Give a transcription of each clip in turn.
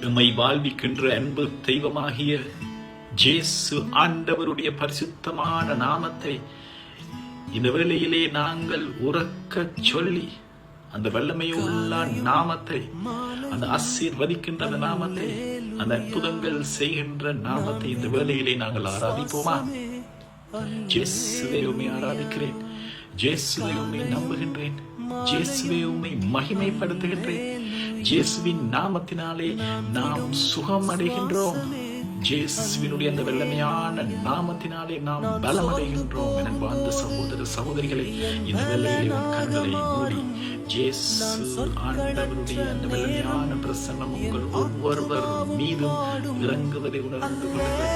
எம்மை வாழ்விக்கின்ற அன்பு தெய்வமாகிய இயேசு ஆண்டவருடைய பரிசுத்தமான நாமத்தை இந்த வேளையிலே நாங்கள் உரக்கச் சொல்லி அந்த வல்லமையுள்ள நாமத்தை, அந்த ஆசீர்வதிக்கின்ற நாமத்தை, அந்த அற்புதங்கள் செய்கின்ற நாமத்தை இந்த வேளையிலே நாங்கள் ஆராதிப்போமா? இயேசுவே உம்மை ஆராதிக்கிறேன், இயேசுவே உம்மை நம்புகின்றேன், இயேசுவே உம்மை மகிமைப்படுத்துகின்றேன். இயேசுவின் நாமத்தினாலே நாம் சுகம் அடைகின்றோம். இயேசுவினுடைய அந்த வெள்ளமையான நாமத்தினாலே நாம் பலம் அடைகின்றோம். என வாழ்ந்த சகோதர சகோதரிகளை இந்த வேளையிலே கண்களை மூடி இயேசு ஆண்டவருடைய அந்த வெள்ளமையான பிரசன்னம் உங்கள் ஒவ்வொருவர் மீதும் இறங்குவதை உணர்ந்து கொள்ளுங்கள்.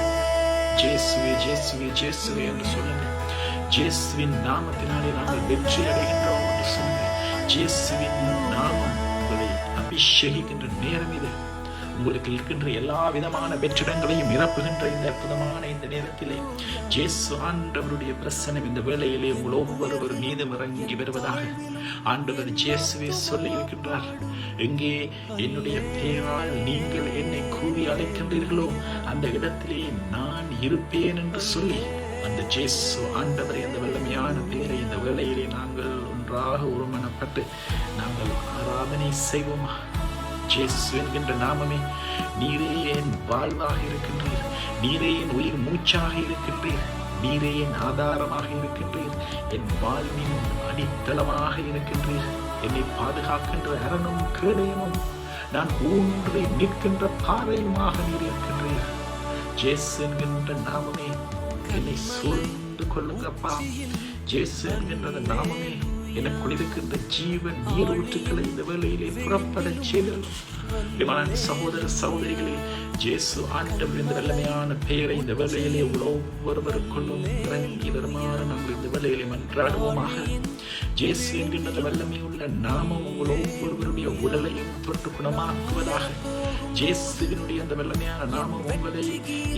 இயேசுவே இயேசுவே இயேசுவே என்று சொல்லுங்கள். இயேசுவின் நாமத்தினாலே நாங்கள் வெற்றி அடைகின்றோம் என்று சொல்லுங்கள். இயேசுவின் நாமம் உங்களை அபிஷேகிக்கின்ற நேரம் இது. உங்களுக்கு இருக்கின்ற எல்லா விதமான வெற்றிடங்களையும் நிரப்புகின்ற இந்த அற்புதமான இந்த நேரத்திலே இயேசு ஆண்டவருடைய பிரசன்னம் இந்த வேளையிலே உங்கள் ஒவ்வொருவர் மீதும் இறங்கி வருவதாக ஆண்டவர் இயேசுவே சொல்லி இருக்கின்றார். எங்கே என்னுடைய பெயரால் நீங்கள் என்னை கூறி அழைக்கின்றீர்களோ அந்த இடத்திலே நான் இருப்பேன் என்று சொல்லி அந்த இயேசு ஆண்டவரை அந்த வல்லமையான பெயரை இந்த வேளையிலே நாங்கள் ஒன்றாக ஒருமனப்பட்டு நாங்கள் ஆராதனை செய்வோமா? இயேசு என்கின்ற நாமமே, நீரே என் வாழ்வாக இருக்கின்றீர், நீரே என் உயிர் மூச்சாக இருக்கின்றீர், நீரே என் ஆதாரமாக இருக்கின்றீர், என் வாழ்வின் அடித்தளமாக இருக்கின்றீர், என்னை பாதுகாக்கின்ற அரணும் கேடயமும் நான் ஊன்றி நிற்கின்ற பாறையுமாக நீர் இருக்கின்றீர். இயேசு என்கின்ற நாமமே, என்னை சூழ்ந்து கொள்ளுங்கப்பா. இயேசு என்கின்ற நாமமே, எனக்குள் இருக்கின்ற ஜீவன் நீரூற்றுக்களை இந்த வேளையிலே புறப்பட செய்தல். சகோதர சகோதரிகளே, இயேசு ஆண்டவர் இந்த வல்லமையான பெயரை இந்த வேளையிலே ஒவ்வொருவருக்குள்ளும் இறங்கி வருமாறு நாங்கள் இந்த வேளையிலே மன்றாடுவோமாக. இயேசு என்கின்ற வல்லமை உள்ள நாமம் உங்கள் ஒவ்வொருவருடைய உடலையும் தொட்டு குணமாக்குவதாக. இயேசுவினுடைய அந்த வல்லமையான நாமம் உங்களை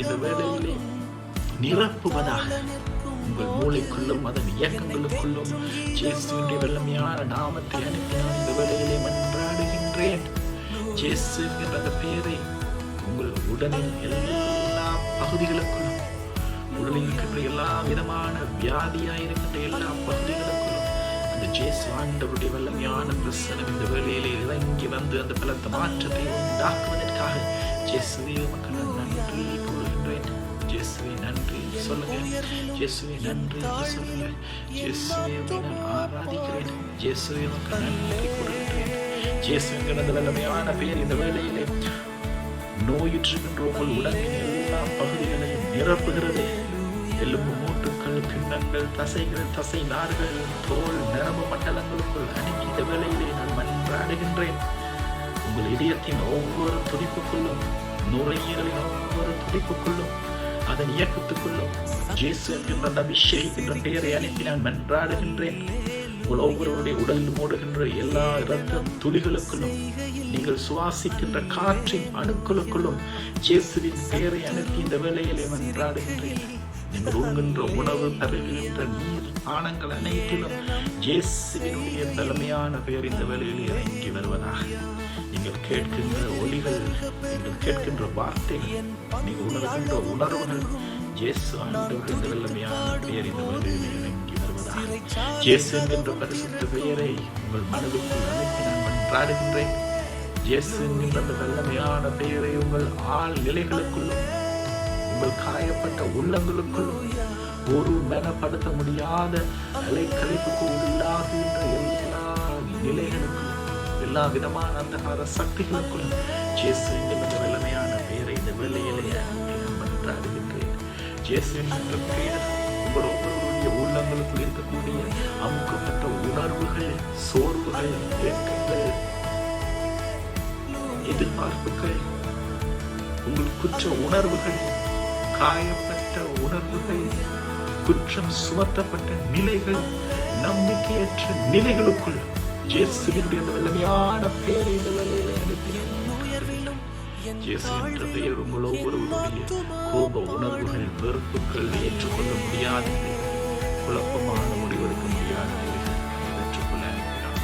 இந்த வேளையிலே நிரப்புவதாக. உங்கள் மூளைக்குள்ளும் அதன் இயக்கங்களுக்குள்ளும் இயேசுவினுடைய வல்லமையான நாமத்தை அனுப்பி நான் இந்த வேளையிலே மன்றாடுகின்றேன். இயேசு என்கிற அந்த பெயரை உங்கள் உடலின் எல்லா பகுதிகளுக்குள்ளும், உடலில் இருக்கின்ற எல்லா விதமான வியாதியாயிருக்கின்ற எல்லா பகுதிகளுக்குள்ளும் அந்த இயேசு ஆண்டவருடைய வல்லமையான பிரசனம் இந்த வேளையிலே இறங்கி வந்து அந்த பலத்த மாற்றத்தை உண்டாக்குவதற்காக இயேசுவே உமக்கு நான் நன்றி கூறுகின்றேன். இயேசுவே நன்றி சொல்லுங்க, இயேசுவே நன்றி சொல்லுங்க. இயேசுவே நான் ஆராதிக்கிறேன், இயேசுவே உமக்கு நன்றி கூறுகின்றேன். இயேசுங்கிற வல்லமையான பெயர் இந்த வேளையிலே நோயுற்றிருக்கின்ற உங்கள் உடலின் எல்லா பகுதிகளையும் நிரப்புகிறது. எலும்பு மூட்டுக்கள், பின்னங்கள், தசைகள், தசை நார்கள், தோல், நரம்பு மண்டலங்களுக்குள் அணுகி இந்த வேளையிலே நான் மன்றாடுகின்றேன். உங்கள் இதயத்தின் ஒவ்வொரு துடிப்புக்குள்ளும், நுரையீரலின் ஒவ்வொரு துடிப்புக்குள்ளும், அதன் இயக்கத்துக்குள்ளும் இயேசு என்கின்ற அபிஷேகிக்கின்ற பெயரை அனுப்பி நான் மன்றாடுகின்றேன். உங்கள் ஒவ்வொருவருடைய உடலில் ஓடுகின்ற எல்லா இரத்த துளிகளுக்குள்ளும், நீங்கள் சுவாசிக்கின்ற காற்றின் அணுக்களுக்குள்ளும் இயேசுவின் பெயரை அனுப்பி இந்த வேளையிலே மன்றாடுகின்றேன். நீங்கள் உண்கின்ற உணவு, தருகின்ற நீர், பானங்கள் அனைத்திலும் இயேசுவினுடைய தலைமையான பெயர் இந்த வேளையில் இறங்கி வருவதாக. நீங்கள் கேட்கின்ற ஒலிகள், நீங்கள் கேட்கின்ற வார்த்தைகள், நீங்கள் உணர்கின்ற உணர்வுகள் இயேசு ஆண்டவர் இந்த வல்லமையான பெயர் இந்த வேளையில் இறங்கி வருவதாக. இயேசு என்கின்ற பரிசுத்த பெயரை உங்கள் மனதுக்குள் அனுப்பி நான் மன்றாடுகின்றேன். இயேசு என்கின்ற அந்த வல்லமையான பெயரை உங்கள் ஆள் நிலைகளுக்குள்ளும், உங்கள் காயப்பட்ட உள்ளங்களுக்குள்ளும், ஒரு மனப்படுத்த முடியாத அலைக்கழிப்புக்கு உள்ளாகின்ற எல்லா நிலைகளுக்கும், எல்லா விதமான அந்தகார சக்திகளுக்குள்ளும் இயேசு என்கின்ற வல்லமையான பெயரை இந்த வேளையிலே மன்றாடுகின்றேன். இயேசு என்கின்ற பெயர் உங்கள் ஒவ்வொருவருடைய உள்ளங்களுக்குள் இருக்கக்கூடிய அமுக்கப்பட்ட உணர்வுகள், சோர்வுகள், ஏக்கங்கள், எதிர்பார்ப்புகள், உங்கள் குற்ற உணர்வுகள், காயப்பட்ட உணர்வுகள், குற்றம் சுமத்தப்பட்ட நிலைகள், நம்பிக்கையற்ற நிலைகளுக்குள் இயேசுவினுடைய வல்லமையான பெயரை இந்த வேளையிலே அனுப்பினேன். இயேசு என்ற பெயர் உங்கள் ஒவ்வொருவருடைய கோப உணர்வுகள், வெறுப்புகள், ஏற்றுக்கொள்ள முடியாத குழப்பமான முடிவெடுக்க முடியாத ஏற்றுக்கொள்ள அனுப்பினார்.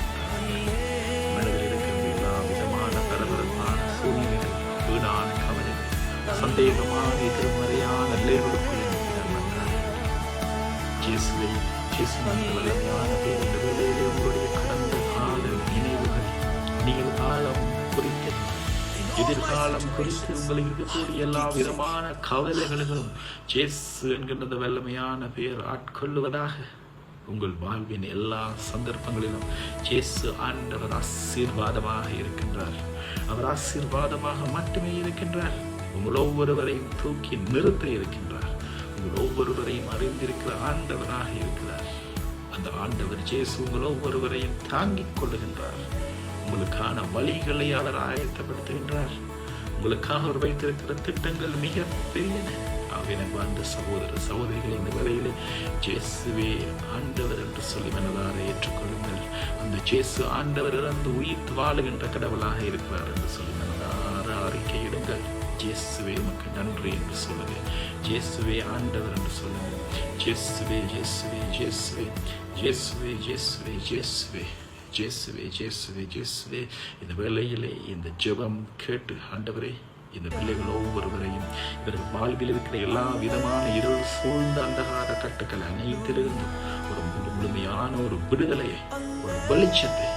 மனதில் இருக்கின்ற எல்லா விதமான பரபரப்பான சூழ்நிலைகள், சந்தேகமான எதிர்மறையான நிலைகளுக்குள் வந்தார். இயேசுவை இயேசுவின் வல்லமையான பேரின் வேளையிலே உங்களுடைய கடந்த கால நினைவுகள், நிகழ்காலம் குறித்து, எதிர்காலம் குறித்து உங்களுக்கு இருக்கக்கூடிய எல்லா விதமான கவலைகளும் இயேசு என்கின்ற வல்லமையான பெயர் ஆட்கொள்ளுவதாக. உங்கள் வாழ்வின் எல்லா சந்தர்ப்பங்களிலும் இயேசு ஆண்டவர் ஆசீர்வாதமாக இருக்கின்றார். அவர் ஆசீர்வாதமாக மட்டுமே இருக்கின்றார். உங்கள் ஒவ்வொருவரையும் தூக்கி நிறுத்த இருக்கின்றார். உங்கள் ஒவ்வொருவரையும் அறிந்திருக்கிற ஆண்டவராக இருக்கிறார். அந்த ஆண்டவர் இயேசு உங்கள் ஒவ்வொருவரையும் தாங்கிக் கொள்ளுகின்றார். உங்களுக்கான வழிகளை அவர் ஆயத்தப்படுத்துகின்றார். உங்களுக்காக அவர் வைத்திருக்கிற திட்டங்கள் மிக பெரியன. அந்த சகோதர சகோதரிகள் இந்த வேளையிலே இயேசுவே ஆண்டவர் என்று சொல்லி மனதார ஏற்றுக்கொள்ளுங்கள். அந்த இயேசு ஆண்டவர் இறந்து உயிர்த்து வாழுகின்ற கடவுளாக இருக்கிறார் என்று சொல்லி மனதார அறிக்கையிடுங்கள். இயேசுவே உமக்கு நன்றி என்று சொல்லுங்க. இயேசுவே ஆண்டவர் என்று சொல்லுங்க. இயேசுவே இயேசுவே இயேசுவே இயேசுவே இயேசுவே இயேசுவே இயேசுவே இயேசுவே இயேசுவே. இந்த வேளையிலே இந்த ஜெபம் கேட்டு ஆண்டவரே, இந்த பிள்ளைகள் ஒவ்வொருவரையும் இவர்கள் வாழ்வில் இருக்கிற எல்லா விதமான இருள் சூழ்ந்த அந்தகார கட்டுக்கள் அனைத்திலிருந்தும் ஒரு முழுமையான ஒரு விடுதலையை, ஒரு வெளிச்சத்தை